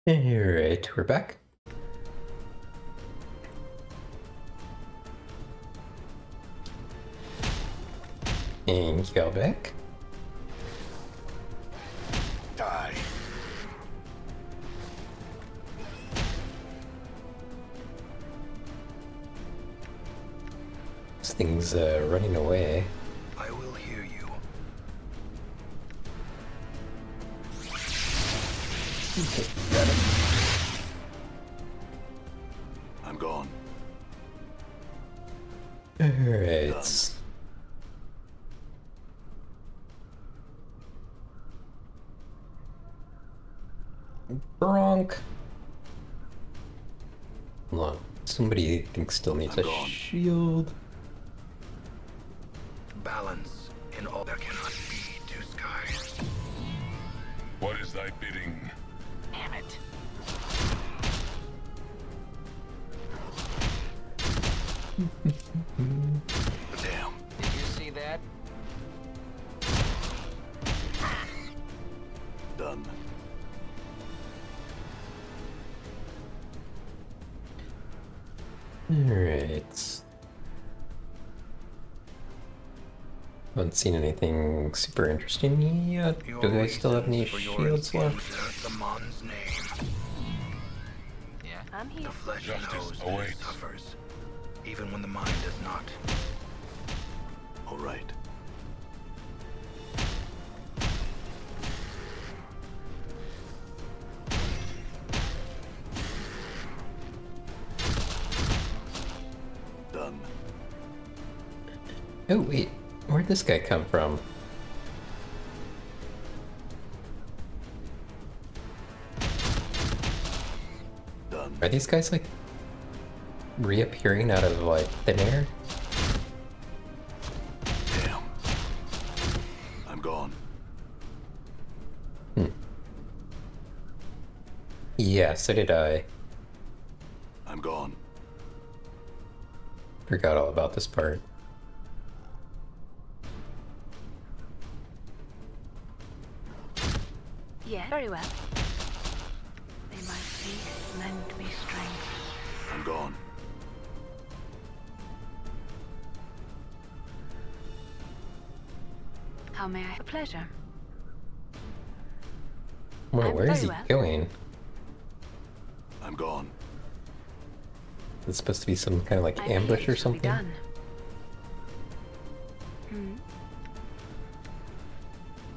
Alright, we're back. And go back. Die. This thing's running away. I will hear you. Got it. I'm gone. Alright. Bronk. Hold on. Somebody thinks still needs I'm a gone. shield. Balance in all there cannot be to sky. What is thy bidding? Damn it. Damn. Did you see that? Done. Alright. Haven't seen anything super interesting yet. Your Do I still have any reasons for your shields left? insult the Mon's name. Yeah. I'm here. The flesh Justice knows that it awaits. suffers, even when the mind does not. All right. Done. Oh wait, where'd this guy come from? Done. Are these guys like reappearing out of like thin air? Damn. I'm gone. Yeah, so did I. I'm gone. Forgot all about this part. Yeah, very well. They might cease, lend me strength. I'm gone. How may I? A pleasure. Well, I'm where is very he well. going? I'm gone. It's supposed to be some kind of like I'm ambush here, or it shall be something? done.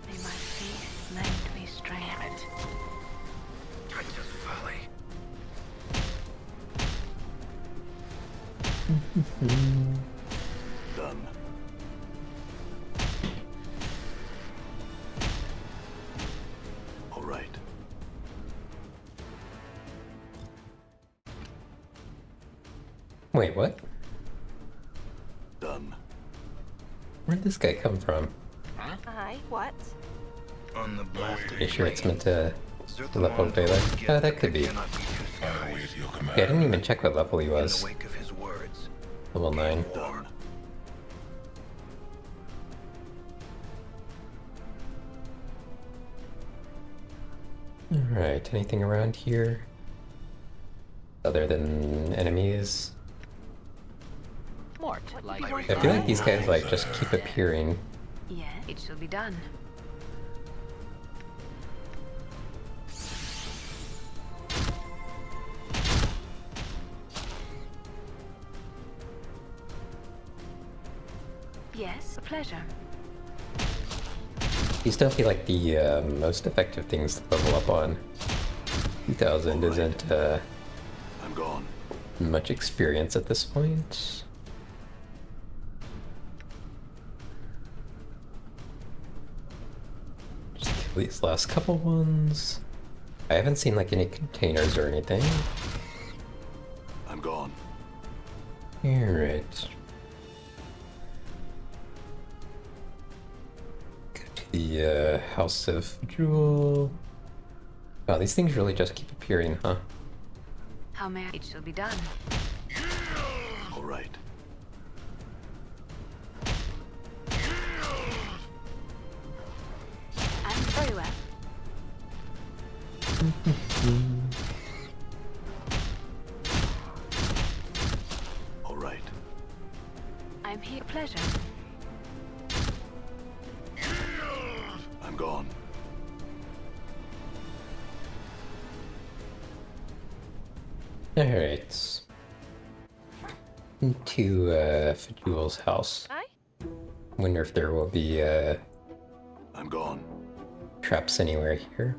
They might cease, lend me strength. Damn it. Treacherous folly. Done. All right. Wait, what? Done. Where'd this guy come from? Aye, what? On the blasted Pretty sure it's meant to Zerthamon level told Baylor. Git Oh, that could there be. cannot be two I skies. await your command. Yeah, I didn't even check what level he In the was. wake of his words, Level 9. done. Alright, anything around here? Other than enemies? Mort, like want I feel like these guys like just keep appearing. Yeah, it shall be done. Yes, a pleasure. These don't feel like the most effective things to level up on. 2000 isn't I'm gone. much experience at this point. Just kill these last couple ones. I haven't seen like any containers or anything. I'm gone. Alright. Go to the House of Jewel. Wow, these things really just keep appearing, huh? How may I? It shall be done. All right. I'm very well. pleasure. I'm gone. Alright. To Fajul's house. Aye? Wonder if there will be I'm gone. traps anywhere here.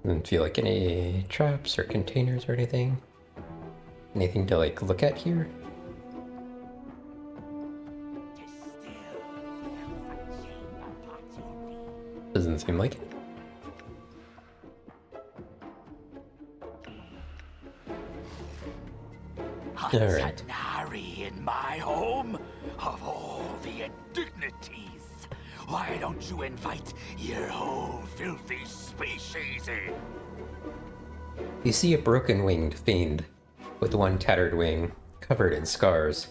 Doesn't feel like any traps or containers or anything. Anything to like look at here? Doesn't seem like it. Alright. Hatanari in my home? Of all the indignities! Why don't you invite your whole filthy species in? You see a broken-winged fiend, with one tattered wing, covered in scars.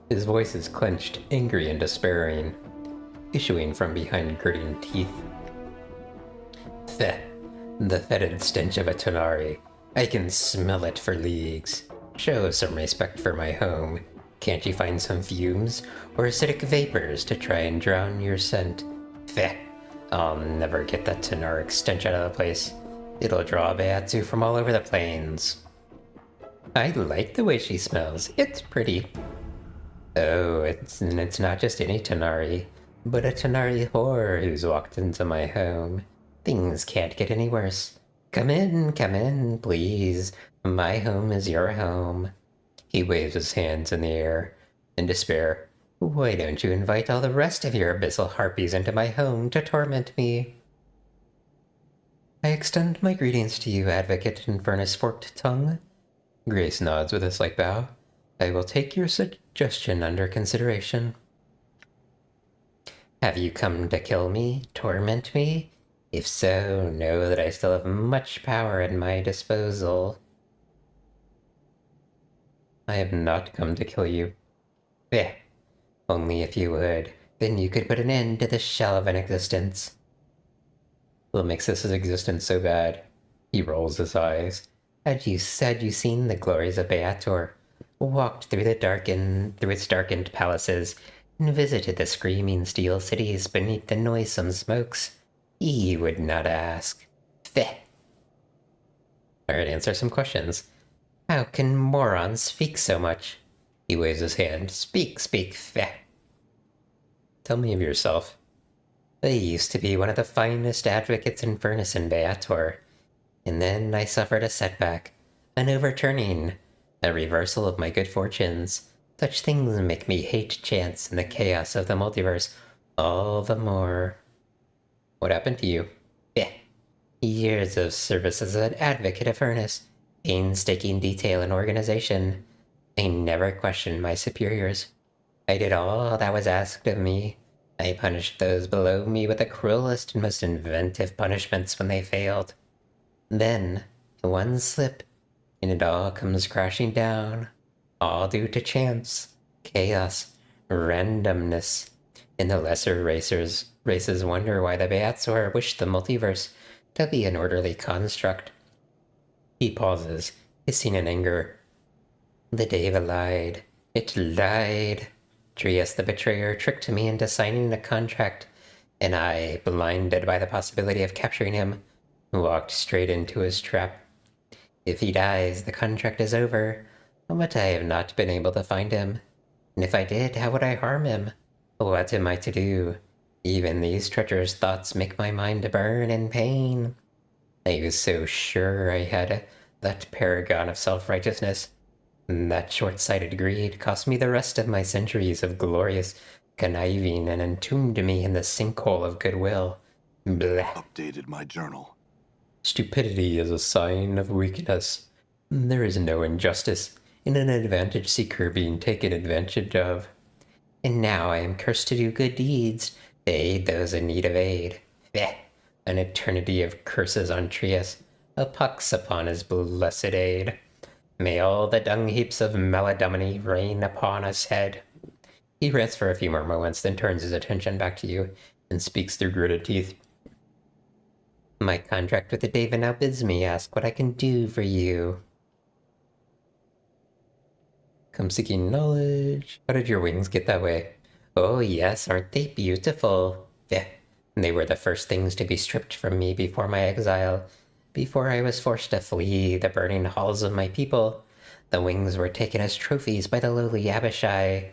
His voice is clenched, angry and despairing, issuing from behind gritting teeth. The fetid stench of a Tonari. I can smell it for leagues. Show some respect for my home. Can't you find some fumes or acidic vapors to try and drown your scent? I'll never get that Tonaric stench out of the place. It'll draw Baator from all over the plains. I like the way she smells. It's pretty. Oh, it's not just any Tonari, but a Tonari whore who's walked into my home. Things can't get any worse. Come in, please. My home is your home. He waves his hands in the air. In despair, why don't you invite all the rest of your abyssal harpies into my home to torment me? I extend my greetings to you, Advocate Infernus Forked Tongue. Grace nods with a slight bow. I will take your suggestion under consideration. Have you come to kill me, torment me? If so, know that I still have much power at my disposal. I have not come to kill you. Only if you would, then you could put an end to the shell of an existence. What makes this existence so bad? He rolls his eyes. Had you seen the glories of Baator, walked through its darkened palaces, and visited the screaming steel cities beneath the noisome smokes, he would not ask. Alright, answer some questions. How can morons speak so much? He waves his hand. Speak, Tell me of yourself. I used to be one of the finest advocates in Furnace in Baator, and then I suffered a setback, an overturning, a reversal of my good fortunes. Such things make me hate chance and the chaos of the multiverse all the more. What happened to you? Years of service as an advocate of Furnace, painstaking detail and organization. I never questioned my superiors. I did all that was asked of me. I punished those below me with the cruelest and most inventive punishments when they failed. Then, one slip, and it all comes crashing down. All due to chance, chaos, randomness. And the lesser races wonder why the Baator wish the multiverse to be an orderly construct. He pauses, hissing in anger. The Deva lied. It lied. Trias the betrayer tricked me into signing a contract, and I, blinded by the possibility of capturing him, walked straight into his trap. If he dies, the contract is over, but I have not been able to find him. And if I did, how would I harm him? What am I to do? Even these treacherous thoughts make my mind burn in pain. I was so sure I had that paragon of self-righteousness. That short-sighted greed cost me the rest of my centuries of glorious conniving and entombed me in the sinkhole of goodwill. Blech. Updated my journal. Stupidity is a sign of weakness. There is no injustice in an advantage seeker being taken advantage of. And now I am cursed to do good deeds, to aid those in need of aid. An eternity of curses on Trias, a pox upon his blessed aid. May all the dung heaps of Maladomini rain upon his head. He rests for a few more moments, then turns his attention back to you and speaks through gritted teeth. My contract with the Daven now bids me ask what I can do for you. Come seeking knowledge. How did your wings get that way? Oh yes, aren't they beautiful? Yeah, they were the first things to be stripped from me before my exile. Before I was forced to flee the burning halls of my people, the wings were taken as trophies by the lowly Abishai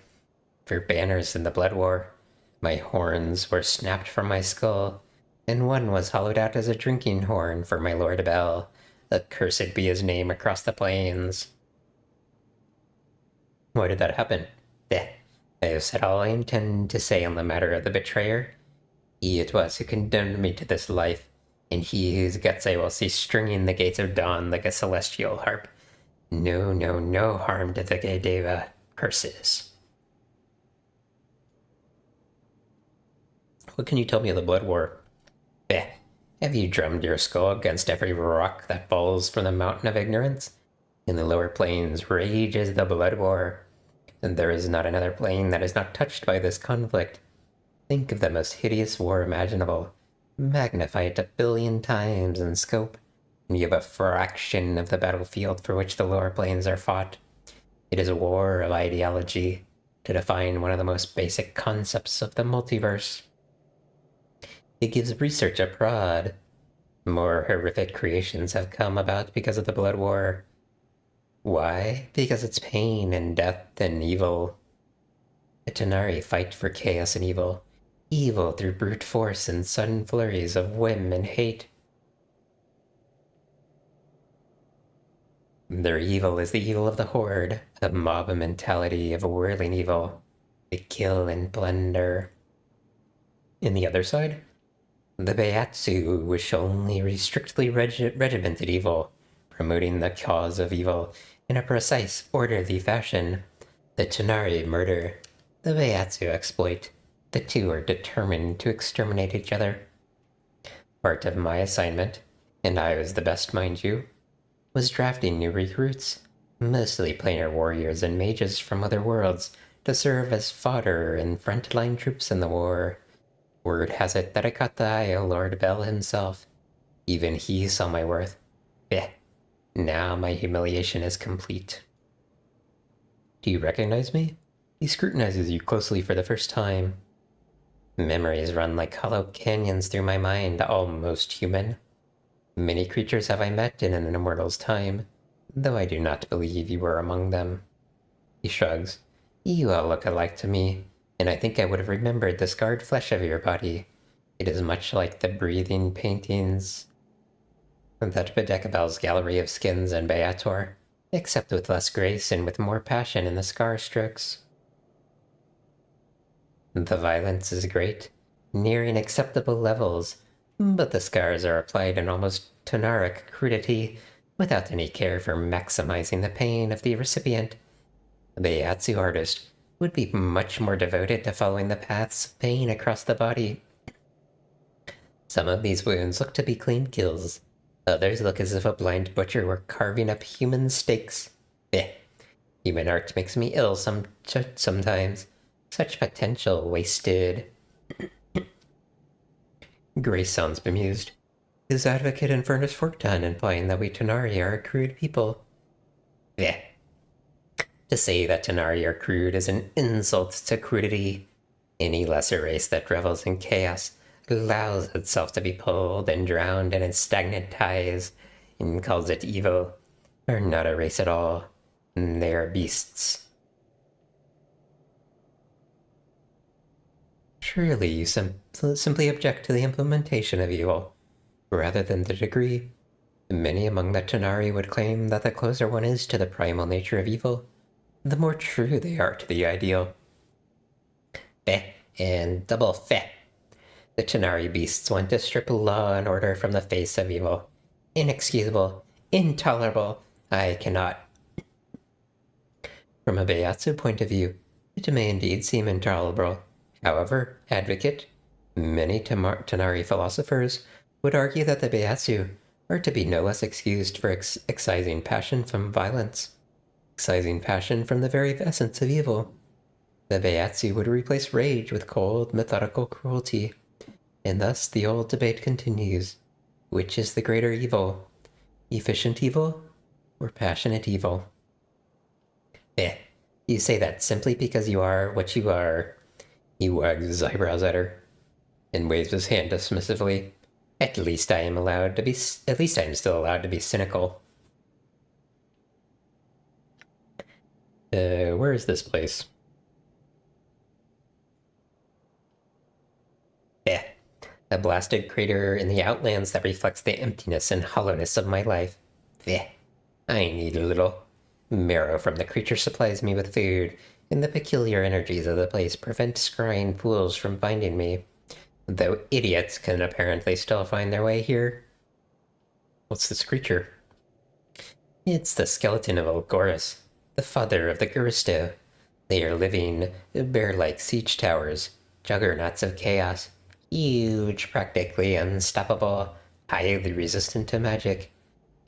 for banners in the blood war. My horns were snapped from my skull, and one was hollowed out as a drinking horn for my Lord Bel. Accursed be his name across the plains. Why did that happen? I have said all I intend to say on the matter of the betrayer. He it was who condemned me to this life, and he whose guts I will see stringing the gates of dawn like a celestial harp. No, no, no harm to the gay Deva. Curses. What can you tell me of the Blood War? Have you drummed your skull against every rock that falls from the mountain of ignorance? In the lower plains rages the Blood War, and there is not another plane that is not touched by this conflict. Think of the most hideous war imaginable. Magnify it 1,000,000,000 times in scope, and you have a fraction of the battlefield for which the lower planes are fought. It is a war of ideology, to define one of the most basic concepts of the multiverse. It gives research a prod. More horrific creations have come about because of the Blood War. Why? Because it's pain and death and evil. The Tanari fight for chaos and evil. Evil through brute force and sudden flurries of whim and hate. Their evil is the evil of the Horde, a mob mentality of whirling evil. They kill and plunder. In the other side, the Baator wish only strictly regimented evil, promoting the cause of evil in a precise, orderly fashion. The Tanari murder, the Baator exploit. The two are determined to exterminate each other. Part of my assignment, and I was the best, mind you, was drafting new recruits, mostly planar warriors and mages from other worlds, to serve as fodder and frontline troops in the war. Word has it that I caught the eye of Lord Bel himself. Even he saw my worth. Now my humiliation is complete. Do you recognize me? He scrutinizes you closely for the first time. Memories run like hollow canyons through my mind, almost human. Many creatures have I met in an immortal's time, though I do not believe you were among them. He shrugs. You all look alike to me, and I think I would have remembered the scarred flesh of your body. It is much like the breathing paintings that bedeck Bel's gallery of skins in Baator, except with less grace and with more passion in the scar strokes. The violence is great, nearing acceptable levels, but the scars are applied in almost tonaric crudity, without any care for maximizing the pain of the recipient. The Baator artist would be much more devoted to following the paths of pain across the body. Some of these wounds look to be clean kills. Others look as if a blind butcher were carving up human steaks. Human art makes me ill sometimes. Such potential wasted. Grace sounds bemused. His advocate and furnace fork done, implying that we Tanari are a crude people. To say that Tanari are crude is an insult to crudity. Any lesser race that revels in chaos allows itself to be pulled and drowned in its stagnant ties and calls it evil, are not a race at all. They are beasts. Surely you simply object to the implementation of evil, rather than the degree. Many among the Tanari would claim that the closer one is to the primal nature of evil, the more true they are to the ideal. And double feh. The Tanari beasts want to strip law and order from the face of evil. Inexcusable. Intolerable. I cannot. From a Baator point of view, it may indeed seem intolerable. However, advocate, many Tanari philosophers would argue that the Baator are to be no less excused for excising passion from violence, excising passion from the very essence of evil. The Baator would replace rage with cold, methodical cruelty, and thus the old debate continues. Which is the greater evil? Efficient evil or passionate evil? Eh, you say that simply because you are what you are. He wags his eyebrows at her and waves his hand dismissively. At least I am allowed to be. At least I am still allowed to be cynical. Where is this place? A blasted crater in the outlands that reflects the emptiness and hollowness of my life. I need a little. Marrow from the creature supplies me with food, and the peculiar energies of the place prevent scrying fools from finding me. Though idiots can apparently still find their way here. What's this creature? It's the skeleton of Olgoris, the father of the Guristo. They are living, bear-like siege towers, juggernauts of chaos, huge, practically unstoppable, highly resistant to magic.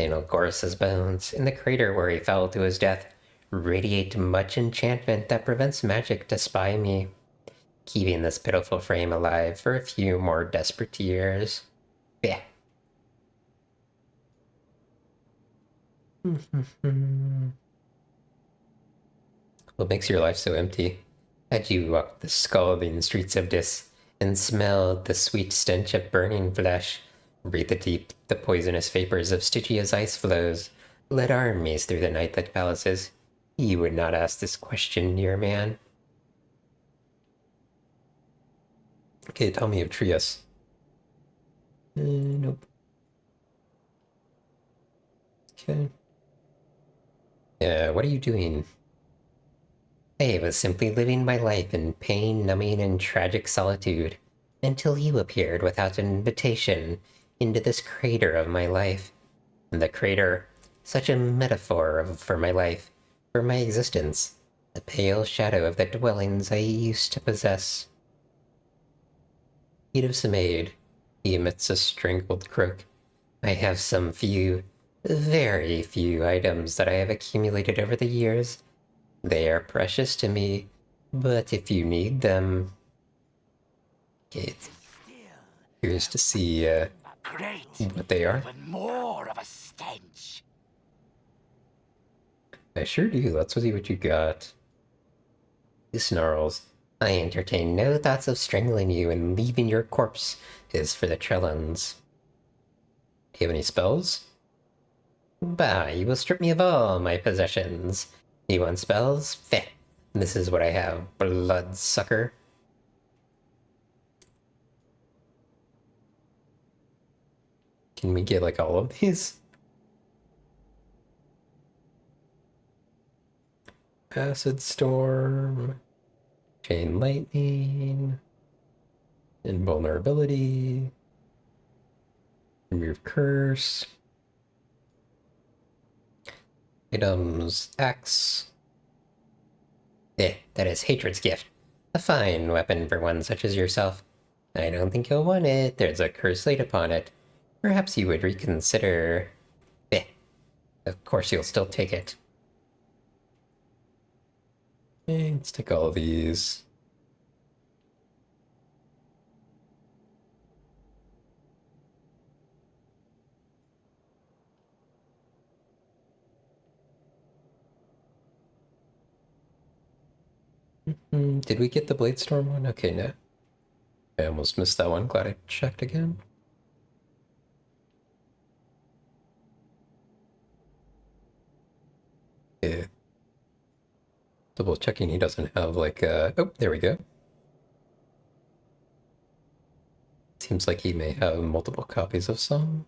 And Olgoris's bones, in the crater where he fell to his death, radiate much enchantment that prevents magic to spy me, keeping this pitiful frame alive for a few more desperate years. Yeah. What makes your life so empty? Had you walked the scalding streets of Dis and smelled the sweet stench of burning flesh, breathed the poisonous vapors of Stygia's ice flows, led armies through the nightlit palaces, you would not ask this question, dear man. Okay, tell me of Trias. Nope. Okay. What are you doing? I was simply living my life in pain-numbing and tragic solitude, until you appeared without an invitation into this crater of my life. And the crater, such a metaphor for my life, for my existence, the pale shadow of the dwellings I used to possess. Heat of Samaid, he emits a strangled croak. I have some few, very few items that I have accumulated over the years. They are precious to me, but if you need them... Okay, curious to see what they are. Even more of a stench. I sure do. Let's see what you got. He snarls. I entertain no thoughts of strangling you and leaving your corpse is for the Trellans. Do you have any spells? Bah, you will strip me of all my possessions. You want spells? Feh. This is what I have, bloodsucker. Can we get, like, all of these? Acid Storm, Chain Lightning, Invulnerability, Remove Curse, Items Axe. That is Hatred's Gift. A fine weapon for one such as yourself. I don't think you'll want it. There's a curse laid upon it. Perhaps you would reconsider... Of course you'll still take it. Okay, let's take all of these. Did we get the Bladestorm one? Okay, no. I almost missed that one. Glad I checked again. Yeah. Double checking he doesn't have like oh, there we go. Seems like he may have multiple copies of some.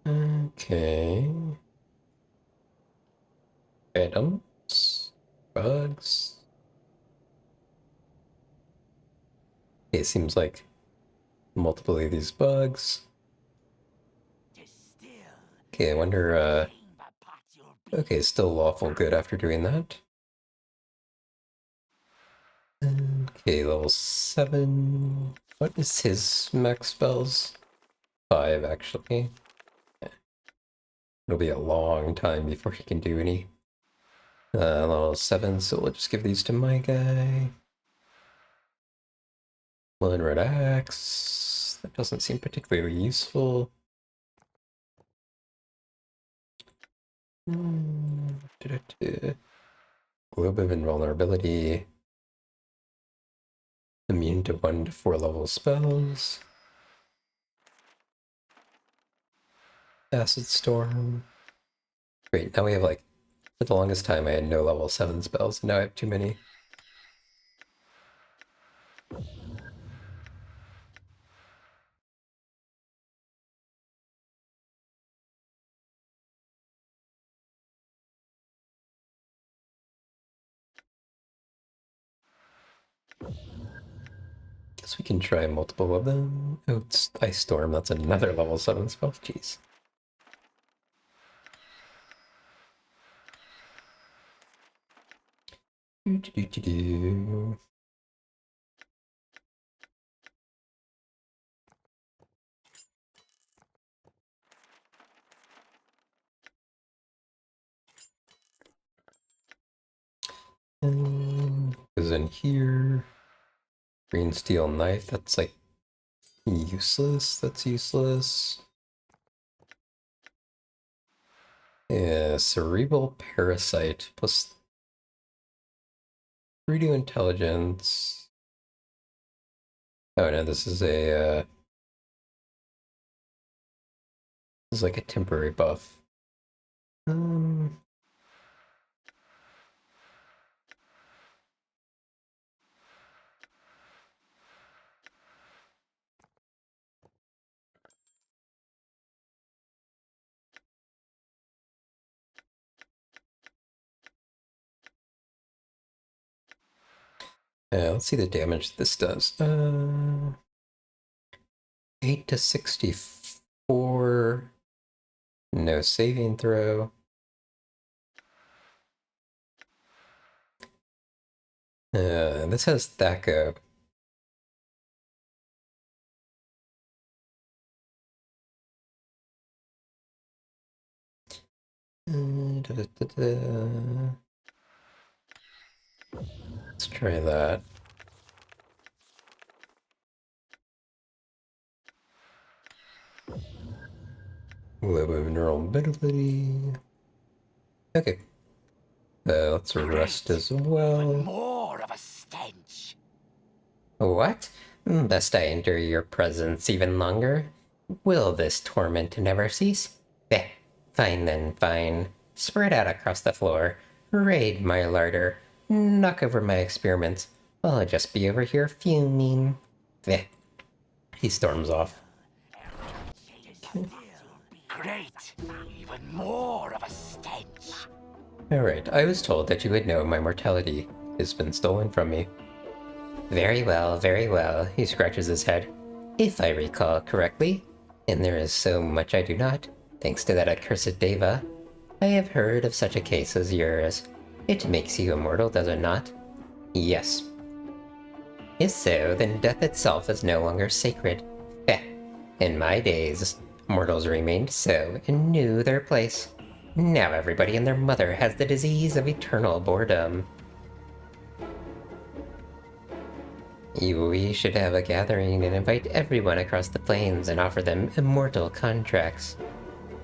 Okay. Items. Bugs. It seems like multiple of these bugs. Okay, I wonder, okay, still lawful good after doing that. Okay, level 7. What is his max spells? 5, actually. Yeah. It'll be a long time before he can do any Level 7, so we'll just give these to my guy. One red axe. That doesn't seem particularly useful. Globe of Invulnerability. Immune to 1 to 4 level spells. Acid Storm. Great, now we have like, for the longest time I had no level 7 spells, and now I have too many. Guess we can try multiple of them. Oh, it's Ice Storm, that's another level 7 spell, jeez. Do. Goes in here. Green steel knife, that's like useless. That's useless. Yeah, cerebral parasite plus 3 to intelligence. Oh no, this is a this is like a temporary buff. Yeah, let's see the damage this does. 8 to 64. No saving throw. This has Thaco. Let's try that. Globe of Invulnerability. Okay. Let's rest as well. More of a stench. What? Lest I endure your presence even longer? Will this torment never cease? Fine then, fine. Spread out across the floor. Raid my larder. Knock over my experiments. I'll just be over here fuming. He storms off. Great. Even more of a stench. Alright, I was told that you would know my mortality has been stolen from me. Very well, he scratches his head. If I recall correctly, and there is so much I do not, thanks to that accursed Deva, I have heard of such a case as yours. It makes you immortal, does it not? Yes. If so, then death itself is no longer sacred. In my days, mortals remained so and knew their place. Now everybody and their mother has the disease of eternal boredom. We should have a gathering and invite everyone across the plains and offer them immortal contracts.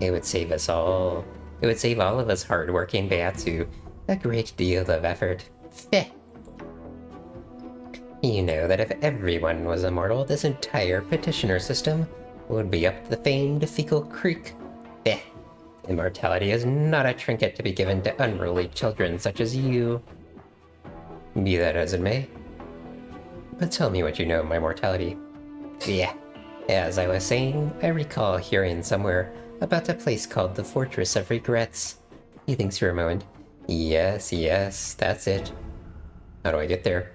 It would save us all. It would save all of us hard-working Baator a great deal of effort. You know that if everyone was immortal, this entire petitioner system would be up the famed Fecal Creek. Immortality is not a trinket to be given to unruly children such as you. Be that as it may. But tell me what you know of my mortality. As I was saying, I recall hearing somewhere about a place called the Fortress of Regrets. He thinks for a moment. Yes, that's it. How do I get there?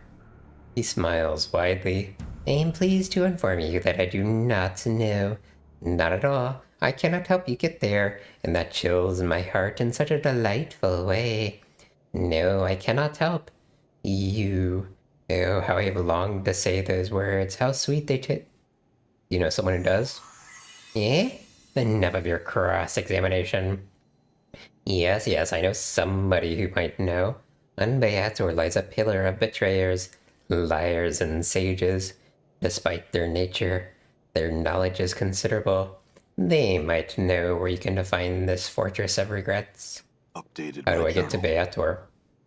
He smiles widely. I am pleased to inform you that I do not know. Not at all. I cannot help you get there, and that chills my heart in such a delightful way. No, I cannot help. You. Oh, how I have longed to say those words. How sweet they You know someone who does? Enough of your cross-examination. Yes, yes, I know somebody who might know. On Baator lies a pillar of betrayers, liars, and sages. Despite their nature, their knowledge is considerable. They might know where you can find this fortress of regrets. Updated How my do I get to journal. Baator?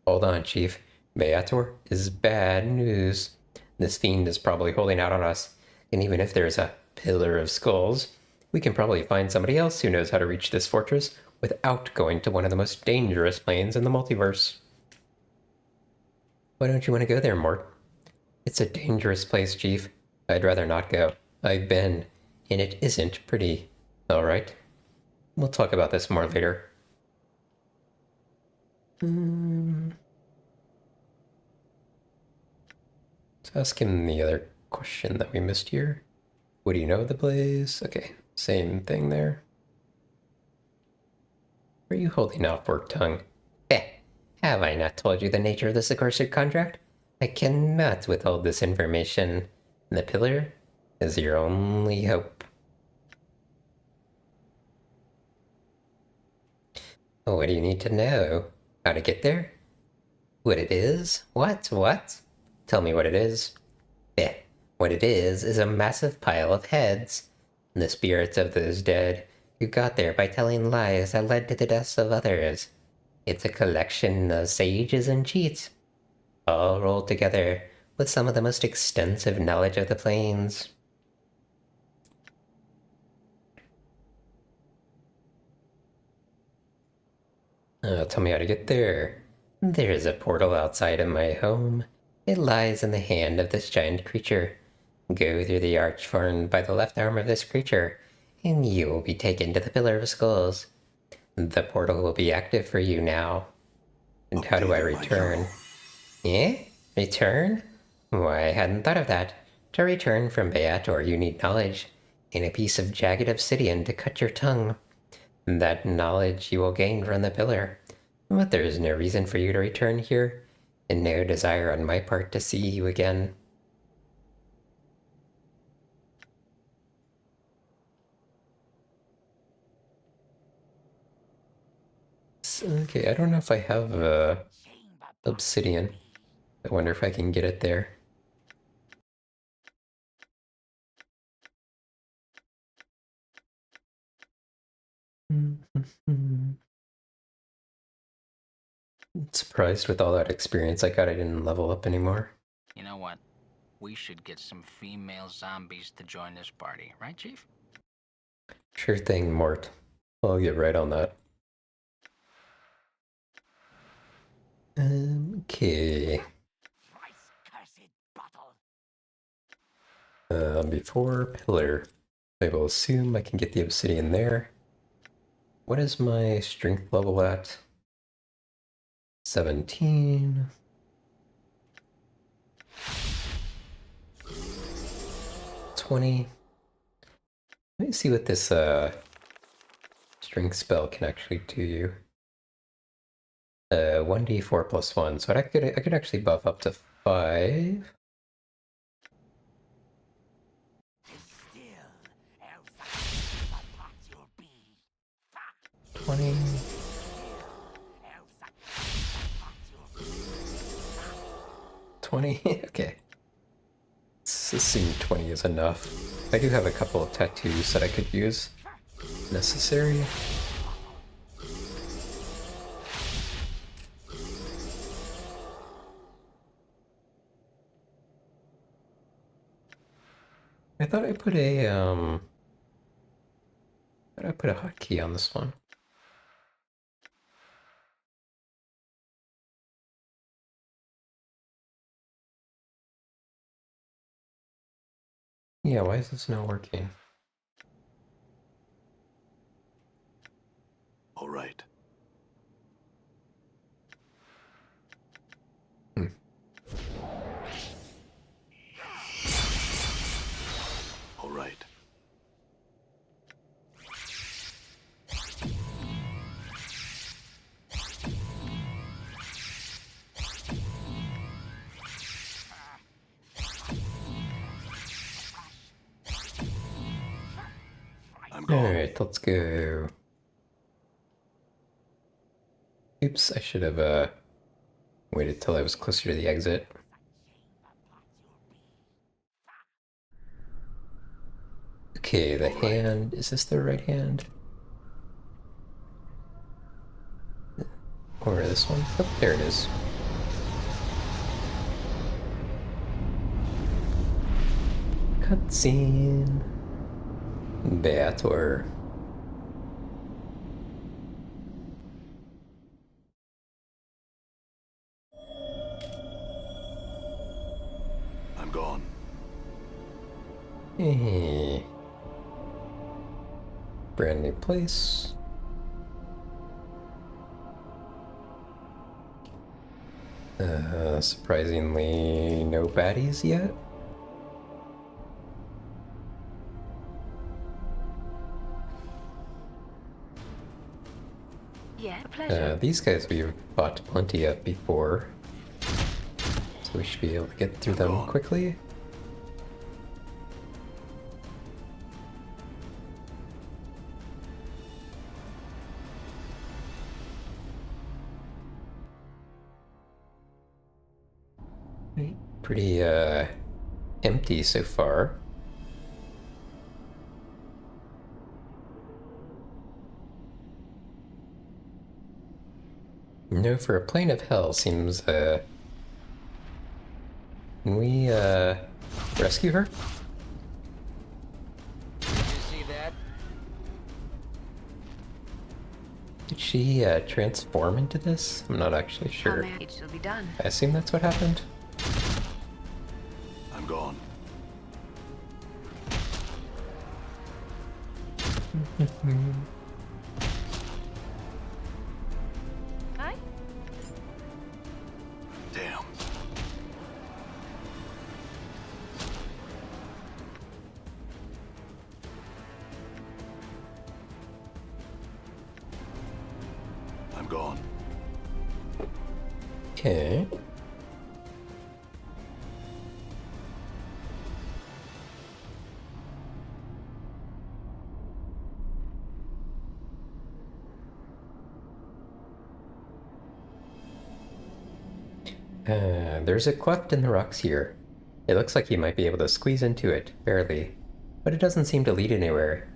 Hold on, Chief. Baator is bad news. This fiend is probably holding out on us. And even if there's a pillar of skulls, we can probably find somebody else who knows how to reach this fortress without going to one of the most dangerous planes in the multiverse. Why don't you want to go there, Mort? It's a dangerous place, Chief. I'd rather not go. I've been, and it isn't pretty. Alright? We'll talk about this more later. Let's ask him the other question that we missed here. Would he know the place? Okay, same thing there. Are you holding out, forked tongue? Have I not told you the nature of this accursed contract? I cannot withhold this information. The pillar is your only hope. What do you need to know? How to get there? What it is? What? Tell me what it is. What it is a massive pile of heads. The spirits of those dead who got there by telling lies that led to the deaths of others. It's a collection of sages and cheats, all rolled together with some of the most extensive knowledge of the planes. Tell me how to get there. There's a portal outside of my home. It lies in the hand of this giant creature. Go through the arch formed by the left arm of this creature, and you will be taken to the Pillar of Skulls. The portal will be active for you now. And how do I Updated my return? journal. Return? Why, I hadn't thought of that. To return from Baator, you need knowledge, and a piece of jagged obsidian to cut your tongue. That knowledge you will gain from the pillar. But there is no reason for you to return here, and no desire on my part to see you again. Okay, I don't know if I have obsidian. I wonder if I can get it there. Surprised with all that experience I got, I didn't level up anymore. You know what? We should get some female zombies to join this party, right, Chief? Sure thing, Mort. I'll get right on that. Okay. Before pillar, I will assume I can get the obsidian there. What is my strength level at? 17. 20. Let me see what this strength spell can actually do you. 1d4 plus 1, so I could actually buff up to 5. 20. 20? Okay. Let's assume 20 is enough. I do have a couple of tattoos that I could use. Necessary. I thought I put a hotkey on this one. Yeah, why is this not working? All right. All right. I'm gone. Alright, let's go. Oops, I should have waited till I was closer to the exit. Okay, the hand. Is this the right hand? Or this one? Oh, there it is. Cutscene. Baator. I'm gone. Hey. Brand new place. Surprisingly, no baddies yet. Yeah, a pleasure. These guys we've fought plenty of before, so we should be able to get through them quickly. Pretty empty so far. No, for a plane of hell seems can we rescue her? Did you see that? Did she transform into this? I'm not actually sure. It shall be done. I assume that's what happened. I'm gone. Hi. Damn. I'm gone. Okay. There's a cleft in the rocks here. It looks like you might be able to squeeze into it, barely, but it doesn't seem to lead anywhere.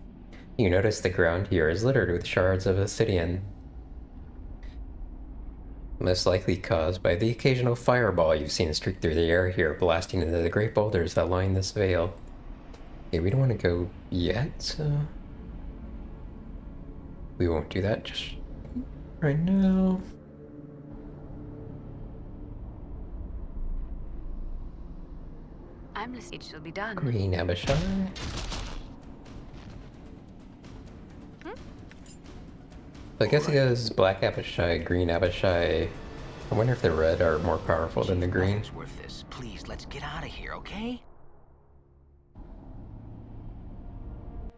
You notice the ground here is littered with shards of obsidian, most likely caused by the occasional fireball you've seen streak through the air here, blasting into the great boulders that line this vale. Okay, we don't want to go yet, so we won't do that just right now. I'm listening. It shall be done. Green Abishai. I guess it goes Black Abishai, Green Abishai. I wonder if the red are more powerful than the green. Nothing's worth this. Please, let's get out of here, okay?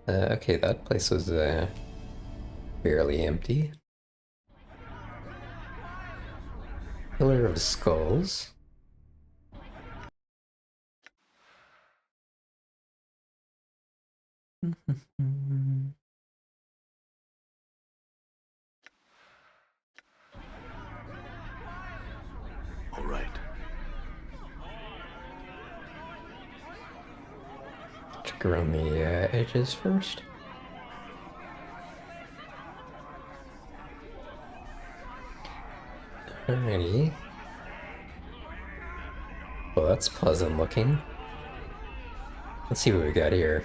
Okay, that place was barely empty. Pillar of Skulls. All right. Check around the edges first. Alrighty. Well, that's pleasant looking. Let's see what we got here.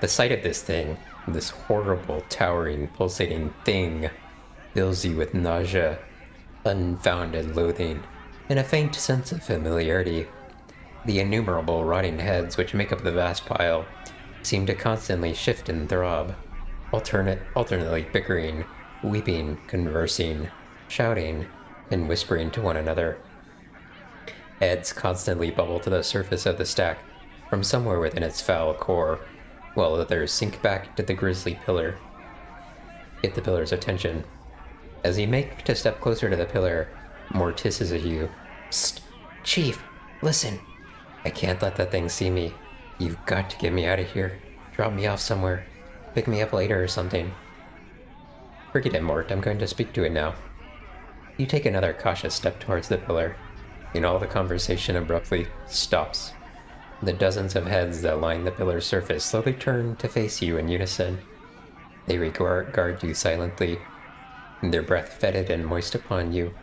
The sight of this thing, this horrible, towering, pulsating thing, fills you with nausea, unfounded loathing, and a faint sense of familiarity. The innumerable rotting heads which make up the vast pile seem to constantly shift and throb, alternately bickering, weeping, conversing, shouting, and whispering to one another. Heads constantly bubble to the surface of the stack from somewhere within its foul core, while others sink back to the grisly pillar. Get the pillar's attention. As you make to step closer to the pillar, Mort hisses at you. Psst! Chief, listen! I can't let that thing see me. You've got to get me out of here. Drop me off somewhere. Pick me up later or something. Forget it, Mort. I'm going to speak to it now. You take another cautious step towards the pillar, and all the conversation abruptly stops. The dozens of heads that line the pillar's surface slowly turn to face you in unison. They regard you silently, their breath fetid and moist upon you,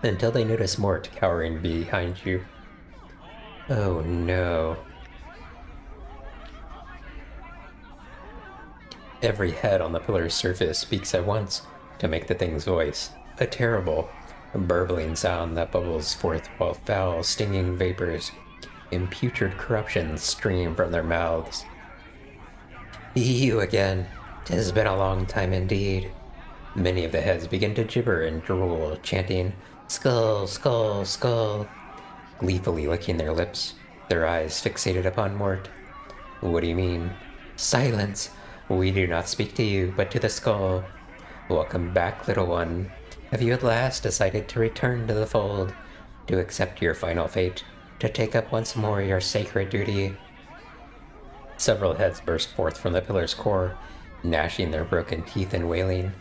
until they notice Mort cowering behind you. Oh no. Every head on the pillar's surface speaks at once to make the thing's voice, a terrible, burbling sound that bubbles forth while foul, stinging vapors and putrid corruption stream from their mouths. You again. 'Tis been a long time indeed. Many of the heads begin to gibber and drool, chanting, "Skull, skull, skull," gleefully licking their lips, their eyes fixated upon Mort. What do you mean? Silence! We do not speak to you, but to the skull. Welcome back, little one. Have you at last decided to return to the fold, to accept your final fate, to take up once more your sacred duty? Several heads burst forth from the pillar's core, gnashing their broken teeth and wailing.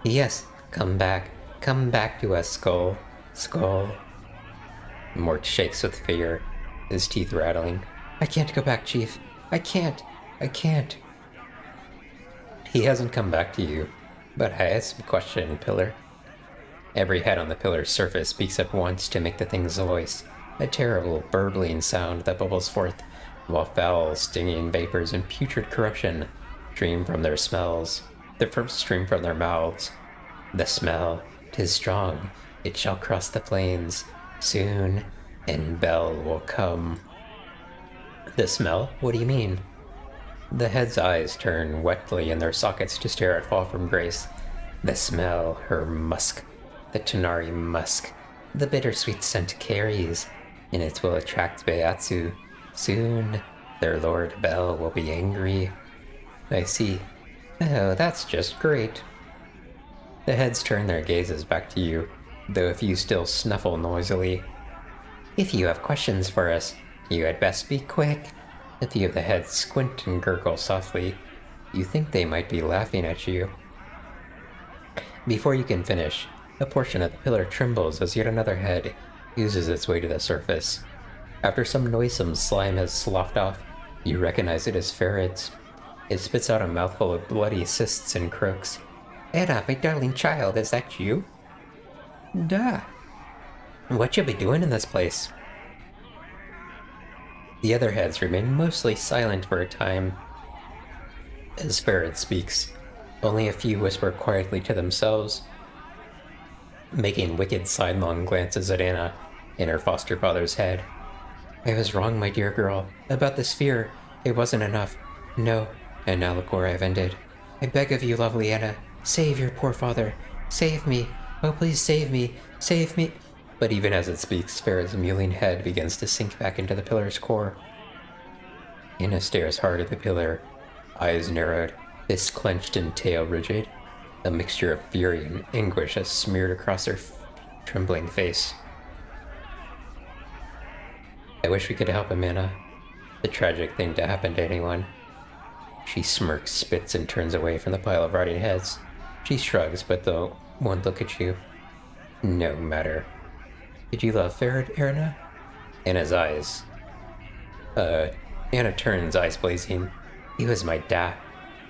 Yes, come back to us, skull, skull. Mort shakes with fear, his teeth rattling. I can't go back, Chief. I can't. He hasn't come back to you, but I ask a question, Pillar. Every head on the pillar's surface speaks at once to make the thing's voice, a terrible, burbling sound that bubbles forth, while foul, stinging vapors and putrid corruption stream from their mouths. The smell, 'tis strong, it shall cross the plains, soon, and Bel will come. The smell? What do you mean? The head's eyes turn wetly in their sockets to stare at Fall from Grace. The smell, her musk, the Tanari musk, the bittersweet scent carries, and it will attract Baator. Soon, their Lord Bel will be angry. I see. Oh, that's just great. The heads turn their gazes back to you, though a few still snuffle noisily. If you have questions for us, you had best be quick. A few of the heads squint and gurgle softly. You think they might be laughing at you. Before you can finish, a portion of the pillar trembles as yet another head oozes its way to the surface. After some noisome slime has sloughed off, you recognize it as ferrets. It spits out a mouthful of bloody cysts and croaks. Anna, my darling child, is that you? Duh. What you be doing in this place? The other heads remain mostly silent for a time. As Ferret speaks, only a few whisper quietly to themselves, making wicked sidelong glances at Anna in her foster father's head. I was wrong, my dear girl. About the sphere, it wasn't enough. No, and now look where I've ended. I beg of you, lovely Anna, save your poor father. Save me. Oh, please save me. Save me. But even as it speaks, Farah's mewling head begins to sink back into the pillar's core. Anna stares hard at the pillar, eyes narrowed, fists clenched and tail rigid. A mixture of fury and anguish has smeared across her trembling face. I wish we could help him, Anna. The tragic thing to happen to anyone. She smirks, spits, and turns away from the pile of rotting heads. She shrugs, but won't look at you. No matter. Did you love Ferret, Anna? Anna's eyes. Anna turns, eyes blazing. He was my dad.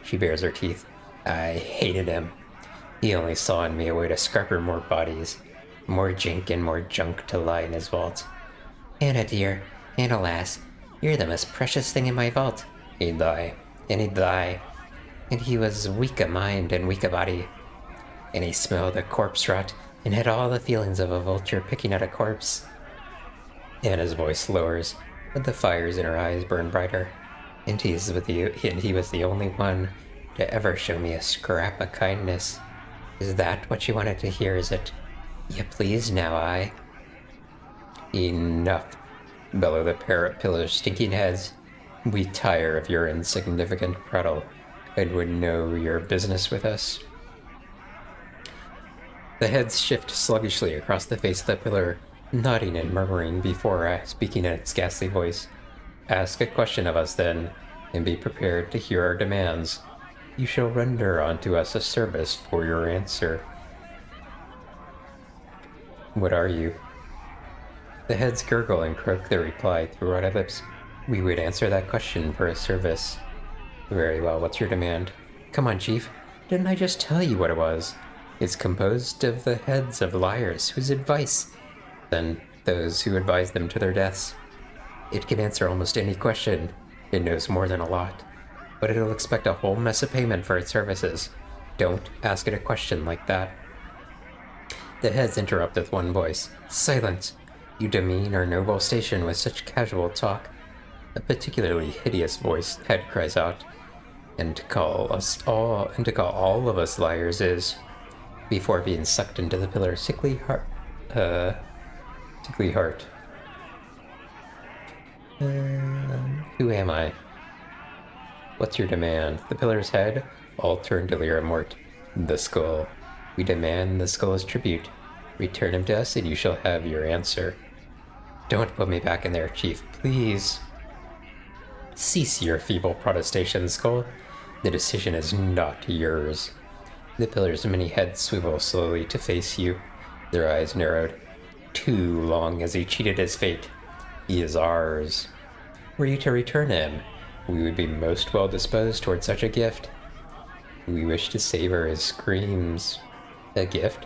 She bares her teeth. I hated him. He only saw in me a way to scarper more bodies, more jink and more junk to lie in his vault. Anna, dear, Anna, lass, you're the most precious thing in my vault. He'd lie, and he'd lie. And he was weak of mind and weak of body. And he smelled a corpse rot and had all the feelings of a vulture picking at a corpse. Anna's voice lowers, but the fires in her eyes burn brighter. And he was the only one to ever show me a scrap of kindness. Is that what you wanted to hear, is it? You please now, I. Enough, bellow the parrot pillar's stinking heads. We tire of your insignificant prattle, and would know your business with us. The heads shift sluggishly across the face of the pillar, nodding and murmuring before speaking in its ghastly voice. Ask a question of us, then, and be prepared to hear our demands. You shall render unto us a service for your answer. What are you? The heads gurgle and croak their reply through our lips. We would answer that question for a service. Very well, what's your demand? Come on, Chief. Didn't I just tell you what it was? It's composed of the heads of liars whose advice, then those who advise them to their deaths. It can answer almost any question. It knows more than a lot. But it'll expect a whole mess of payment for its services. Don't ask it a question like that. The heads interrupt with one voice. Silence! You demean our noble station with such casual talk. A particularly hideous voice head cries out. And to call all of us liars is, before being sucked into the pillar's sickly heart. Who am I? What's your demand? The pillar's head? All turn to Lyra Mort. The skull. We demand the skull as tribute. Return him to us and you shall have your answer. Don't put me back in there, Chief, please. Cease your feeble protestation, Skull. The decision is not yours. The pillar's many heads swivel slowly to face you, their eyes narrowed. Too long has he cheated his fate. He is ours. Were you to return him, we would be most well disposed toward such a gift. We wish to savor his screams. A gift?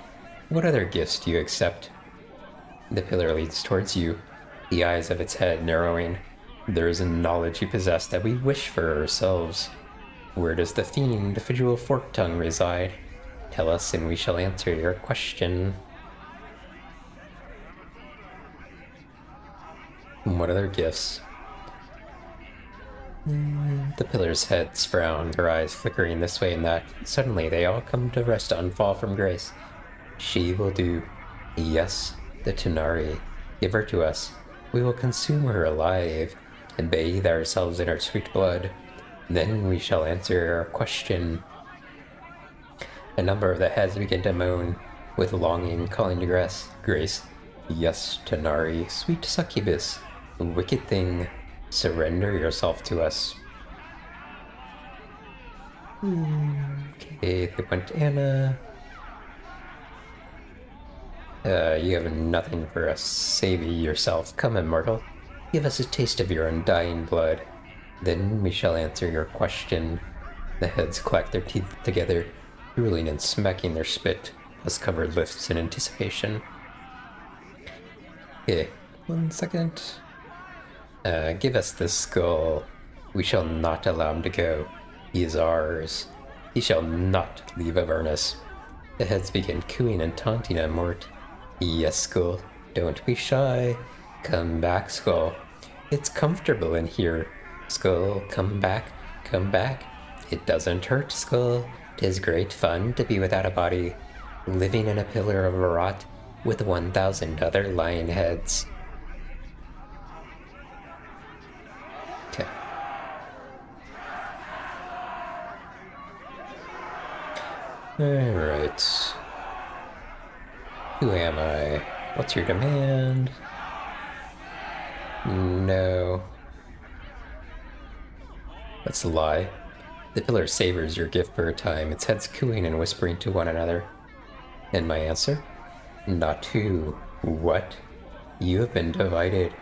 What other gifts do you accept? The pillar leads towards you, the eyes of its head narrowing. There is a knowledge you possess that we wish for ourselves. Where does the fiend, Fidgel Forktongue, reside? Tell us and we shall answer your question. What other gifts? The pillar's heads frown, their eyes flickering this way and that. Suddenly they all come to rest and fall from grace. She will do. Yes, the Tanari. Give her to us. We will consume her alive and bathe ourselves in her sweet blood. Then we shall answer your question. A number of the heads begin to moan, with longing calling to grace. Yes, Tanari, sweet succubus, wicked thing, surrender yourself to us. Okay, they went Anna. You have nothing for us. Save yourself. Come, immortal. Give us a taste of your undying blood. Then we shall answer your question. The heads clack their teeth together, drooling and smacking their spit, pus-covered lips in anticipation. Okay, 1 second. Give us the skull. We shall not allow him to go. He is ours. He shall not leave Avernus. The heads begin cooing and taunting at Mort. Yes, Skull. Don't be shy. Come back, Skull. It's comfortable in here. Skull, come back. Come back. It doesn't hurt, Skull. 'Tis great fun to be without a body, living in a pillar of rot with 1,000 other lion heads. Okay. Alright. Who am I? What's your demand? No. That's a lie. The pillar savors your gift for a time, its heads cooing and whispering to one another. And my answer? Not who. What? You have been divided.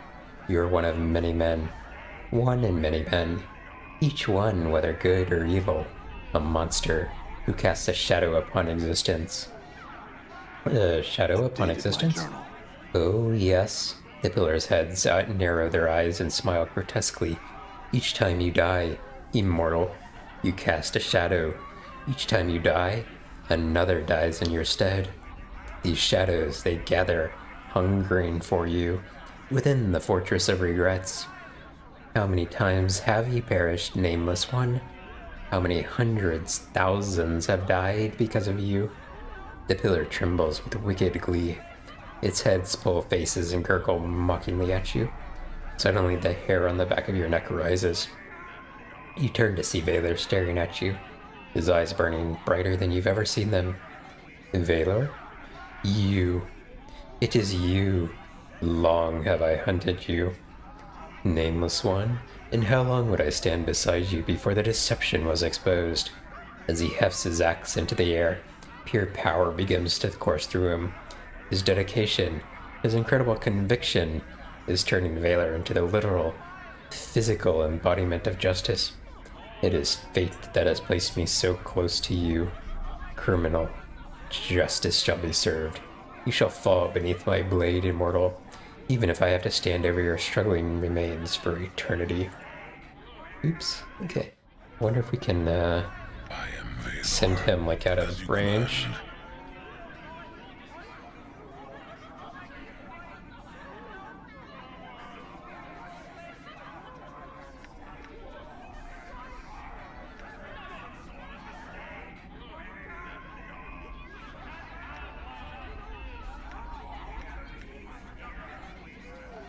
You're one of many men. One in many men. Each one, whether good or evil. A monster who casts a shadow upon existence. A shadow upon existence? Oh, yes. The pillar's heads narrow their eyes and smile grotesquely. Each time you die, immortal, you cast a shadow. Each time you die, another dies in your stead. These shadows, they gather, hungering for you, within the fortress of regrets. How many times have you perished, nameless one? How many hundreds, thousands have died because of you? The pillar trembles with wicked glee. Its heads pull faces and gurgle mockingly at you. Suddenly the hair on the back of your neck rises. You turn to see Valor staring at you, his eyes burning brighter than you've ever seen them. Valor? You. It is you. Long have I hunted you. Nameless one, and how long would I stand beside you before the deception was exposed? As he hefts his axe into the air, pure power begins to course through him. his dedication, his incredible conviction is turning Valor into the literal, physical embodiment of justice. It is fate that has placed me so close to you. Criminal, justice shall be served. You shall fall beneath my blade, immortal, even if I have to stand over your struggling remains for eternity. Oops. Okay. Wonder if we can send him like out of range.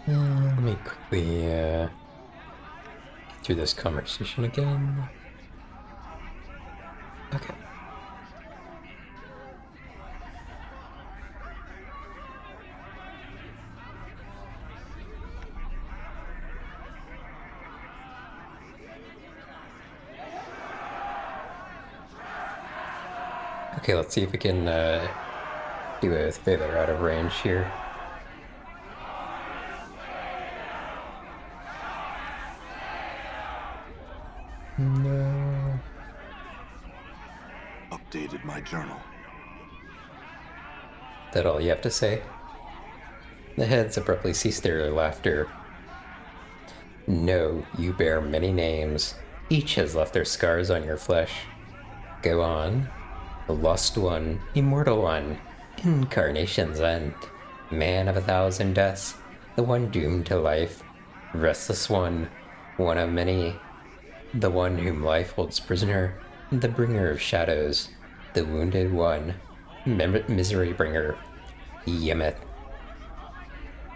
Let me quickly get through this conversation again. Okay. Okay, let's see if we can do it with Valor out of range here. No. Updated my journal. That all you have to say? The heads abruptly cease their laughter. No, you bear many names. Each has left their scars on your flesh. Go on. The lost one, immortal one, incarnation's end, man of 1,000 deaths, the one doomed to life, restless one of many, the one whom life holds prisoner, the bringer of shadows, the wounded one, misery bringer, Yemeth.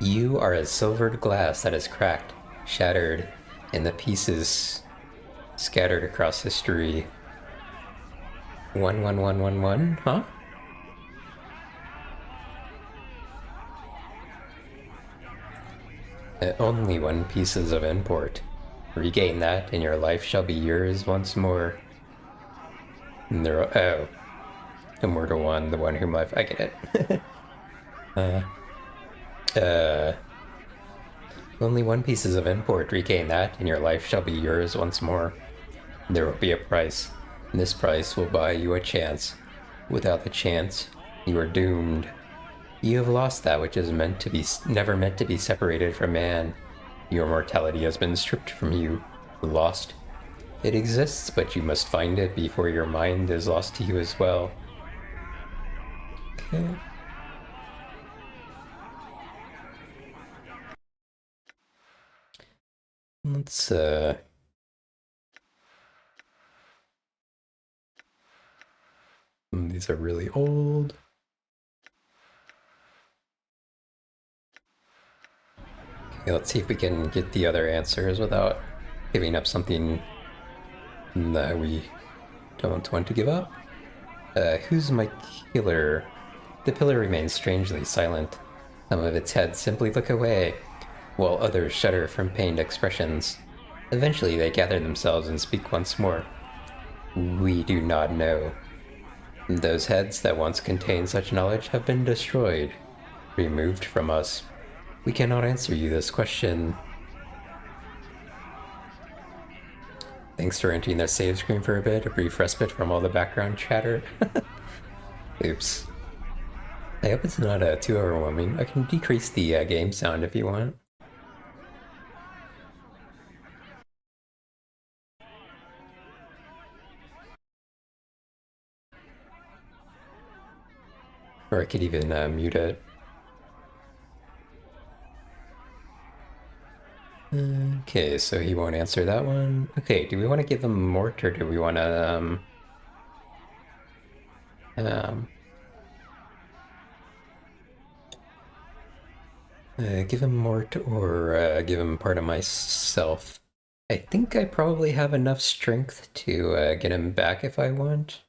You are as silvered glass that is cracked, shattered, and the pieces scattered across history. 11111, huh? Only 1 pieces of import. Regain that, and your life shall be yours once more. And oh, immortal one, the one whom life. I get it. Only 1 pieces of import. Regain that, and your life shall be yours once more. There will be a price. This price will buy you a chance. Without the chance, you are doomed. You have lost that which is never meant to be separated from man. Your mortality has been stripped from you, lost. It exists, but you must find it before your mind is lost to you as well. Okay. Let's these are really old. Okay, let's see if we can get the other answers without giving up something that we don't want to give up. Who's my killer? The pillar remains strangely silent. Some of its heads simply look away, while others shudder from pained expressions. Eventually they gather themselves and speak once more. We do not know. Those heads that once contained such knowledge have been destroyed, removed from us. We cannot answer you this question. Thanks for entering the save screen for a bit, a brief respite from all the background chatter. Oops. I hope it's not too overwhelming. I can decrease the game sound if you want. Or I could even mute it. Okay, so he won't answer that one. Okay, do we want to give him Mort, or do we want to give him Mort, or give him part of myself? I think I probably have enough strength to get him back if I want.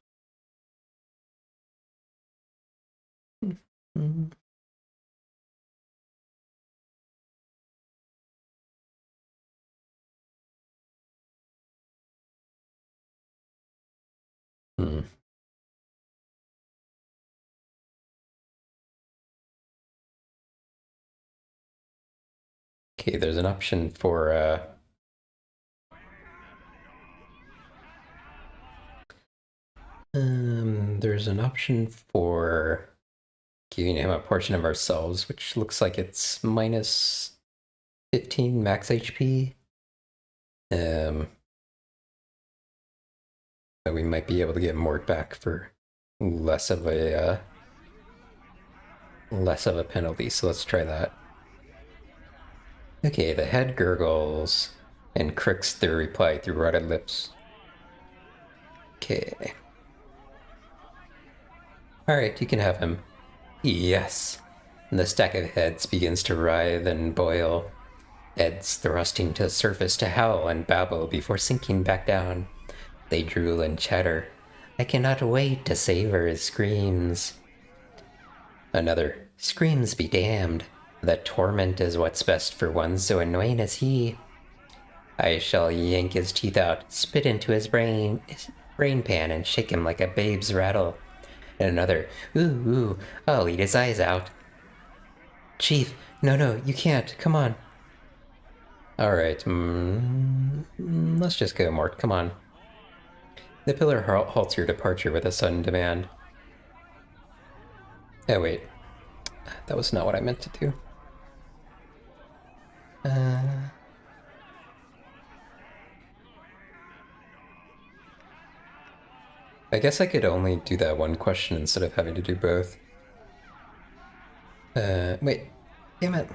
Hmm. Okay, there's an option for, there's an option for giving him a portion of ourselves, which looks like it's minus 15 max HP. But we might be able to get Mort back for less of a penalty, so let's try that. Okay, the head gurgles and cricks their reply through rotted lips. Okay. Alright, you can have him. Yes. The stack of heads begins to writhe and boil. Heads thrusting to the surface to howl and babble before sinking back down. They drool and chatter. I cannot wait to savor his screams. Another. Screams be damned. The torment is what's best for one so annoying as he. I shall yank his teeth out, spit into his brain pan, and shake him like a babe's rattle. And another. Ooh, I'll eat his eyes out. Chief, no, you can't. Come on. Alright, let's just go, Mort. Come on. The pillar halts your departure with a sudden demand. Oh, wait. That was not what I meant to do. I guess I could only do that one question instead of having to do both. Wait. Damn it.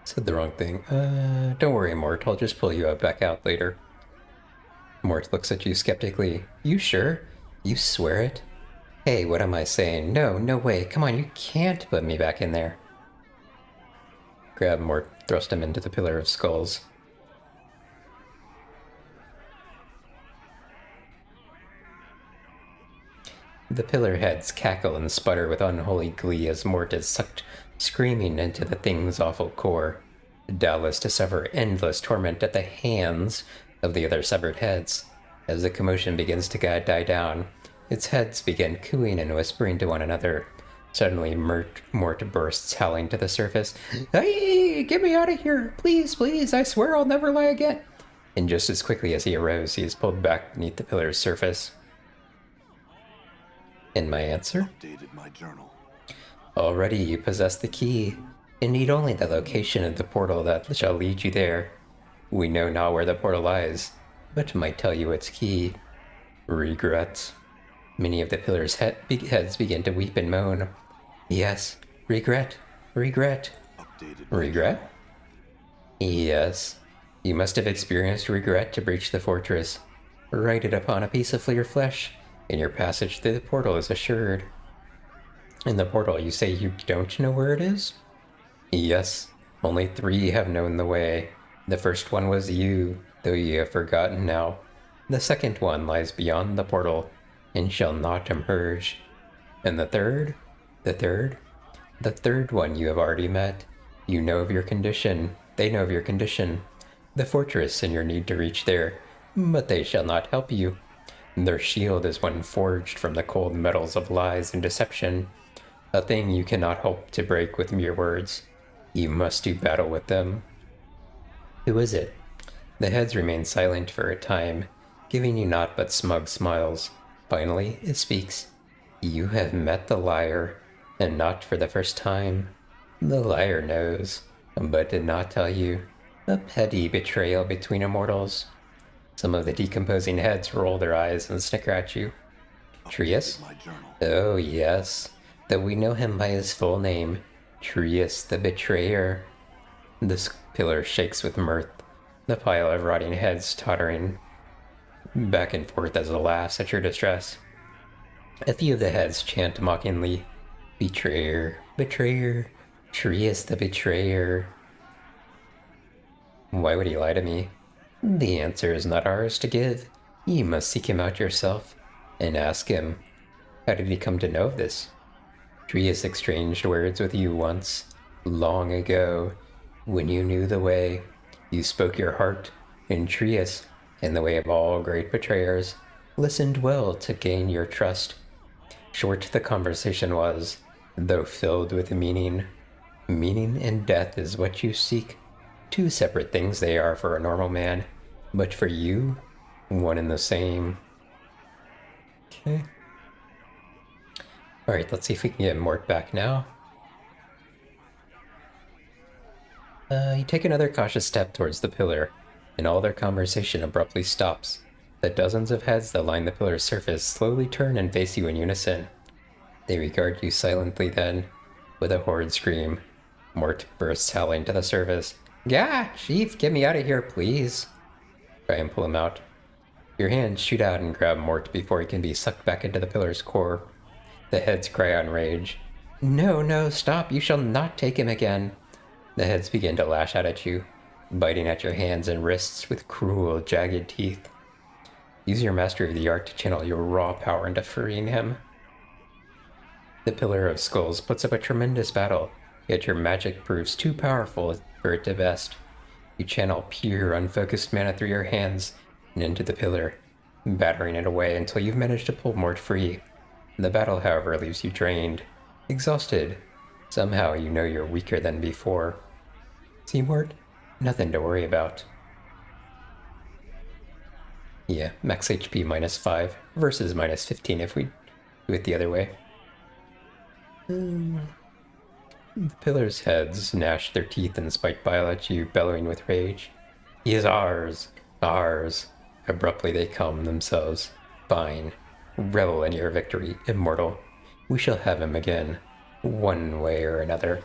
Said the wrong thing. Don't worry, Mort. I'll just pull you back out later. Mort looks at you skeptically. You sure? You swear it? Hey, what am I saying? No way. Come on, you can't put me back in there. Grab Mort, thrust him into the pillar of skulls. The pillar heads cackle and sputter with unholy glee as Mort is sucked screaming into the thing's awful core, doubtless to suffer endless torment at the hands of the other severed heads. As the commotion begins to die down, its heads begin cooing and whispering to one another. Suddenly, Mort bursts howling to the surface. Hey, get me out of here! Please, I swear I'll never lie again! And just as quickly as he arose, he is pulled back beneath the pillar's surface. And my answer? Updated my journal. Already you possess the key, and need only the location of the portal that shall lead you there. We know not where the portal lies, but might tell you its key. Regret. Many of the pillar's heads begin to weep and moan. Yes, regret. Updated my Regret? Yes. You must have experienced regret to breach the fortress. Write it upon a piece of your flesh, and your passage through the portal is assured. In the portal, you say you don't know where it is? Yes, only 3 have known the way. The first one was you, though you have forgotten now. The second one lies beyond the portal, and shall not emerge. And the third? The third one you have already met. You know of your condition, they know of your condition. The fortress and your need to reach there, but they shall not help you. Their shield is one forged from the cold metals of lies and deception. A thing you cannot hope to break with mere words. You must do battle with them. Who is it? The heads remain silent for a time, giving you naught but smug smiles. Finally, it speaks. You have met the liar, and not for the first time. The liar knows, but did not tell you. A petty betrayal between immortals. Some of the decomposing heads roll their eyes and snicker at you. Trius? my journal. Oh, yes. Though we know him by his full name, Trius the Betrayer. This pillar shakes with mirth, the pile of rotting heads tottering back and forth as it laughs at your distress. A few of the heads chant mockingly, Betrayer, Trius the Betrayer. Why would he lie to me? The answer is not ours to give. You must seek him out yourself and ask him. How did he come to know of this? Trius exchanged words with you once, long ago, when you knew the way. You spoke your heart, And Trius, in the way of all great betrayers, listened well to gain your trust. Short the conversation was, though filled with meaning. Meaning and death is what you seek. Two separate things they are for a normal man, but for you, one and the same. Okay. Alright, let's see if we can get Mort back now. You take another cautious step towards the pillar, and all their conversation abruptly stops. The dozens of heads that line the pillar's surface slowly turn and face you in unison. They regard you silently then, with a horrid scream. Mort bursts howling to the surface. Gah! Chief, get me out of here, please! Try and pull him out. Your hands shoot out and grab Mort before he can be sucked back into the pillar's core. The heads cry out in rage. No, no, stop! You shall not take him again! The heads begin to lash out at you, biting at your hands and wrists with cruel, jagged teeth. Use your mastery of the art to channel your raw power into freeing him. The Pillar of Skulls puts up a tremendous battle, yet your magic proves too powerful for it to best. You channel pure, unfocused mana through your hands and into the pillar, battering it away until you've managed to pull Mort free. The battle, however, leaves you drained, exhausted. Somehow you know you're weaker than before. See, Mort? Nothing to worry about. Yeah, max HP -5 versus -15 if we do it the other way. The pillar's heads gnash their teeth and spite bile at you, bellowing with rage. He is ours! Ours! Abruptly they calm themselves. Fine. Revel in your victory, immortal. We shall have him again, one way or another.